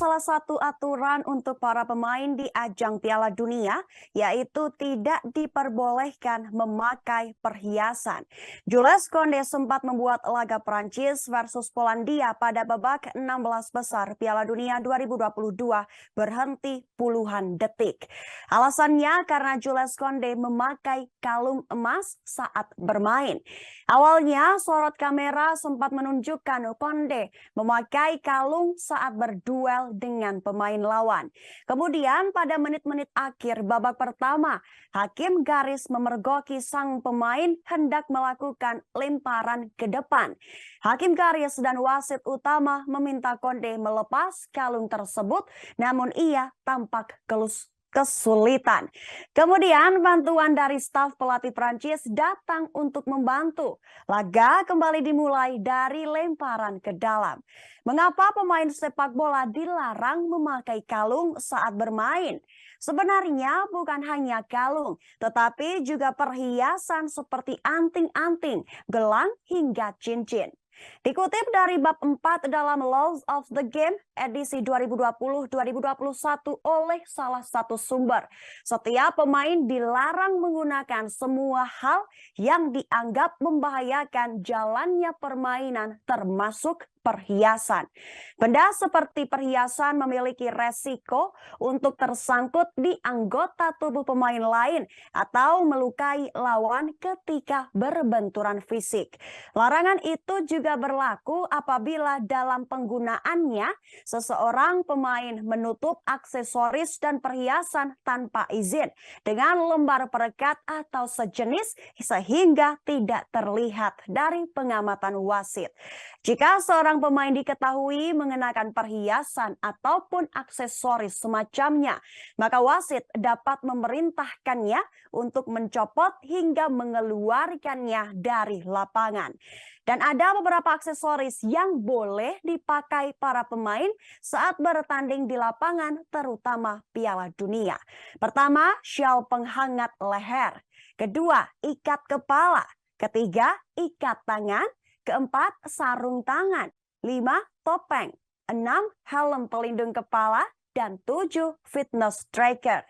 salah satu aturan untuk para pemain di ajang Piala Dunia, yaitu tidak diperbolehkan memakai perhiasan. Jules Koundé sempat membuat laga Prancis versus Polandia pada babak 16 besar Piala Dunia 2022 berhenti puluhan detik. Alasannya karena Jules Koundé memakai kalung emas saat bermain. Awalnya sorot kamera sempat menunjukkan Koundé memakai kalung saat berduel dengan pemain lawan. Kemudian pada menit-menit akhir babak pertama, hakim garis memergoki sang pemain hendak melakukan lemparan ke depan. Hakim garis dan wasit utama meminta Koundé melepas kalung tersebut, namun ia tampak kesulitan. Kemudian bantuan dari staf pelatih Prancis datang untuk membantu. Laga kembali dimulai dari lemparan ke dalam. Mengapa pemain sepak bola dilarang memakai kalung saat bermain? Sebenarnya bukan hanya kalung, tetapi juga perhiasan seperti anting-anting, gelang hingga cincin. Dikutip dari bab 4 dalam Laws of the Game edisi 2020-2021 oleh salah satu sumber, setiap pemain dilarang menggunakan semua hal yang dianggap membahayakan jalannya permainan termasuk perhiasan. Benda seperti perhiasan memiliki resiko untuk tersangkut di anggota tubuh pemain lain atau melukai lawan ketika berbenturan fisik. Larangan itu juga berlaku apabila dalam penggunaannya seseorang pemain menutup aksesoris dan perhiasan tanpa izin dengan lembar perekat atau sejenis sehingga tidak terlihat dari pengamatan wasit. Jika seorang pemain diketahui mengenakan perhiasan ataupun aksesoris semacamnya, maka wasit dapat memerintahkannya untuk mencopot hingga mengeluarkannya dari lapangan. Dan ada beberapa aksesoris yang boleh dipakai para pemain saat bertanding di lapangan, terutama Piala Dunia. Pertama, syal penghangat leher. Kedua, ikat kepala. Ketiga, ikat tangan. Keempat, sarung tangan. 5, topeng. 6, helm pelindung kepala. Dan 7, fitness tracker.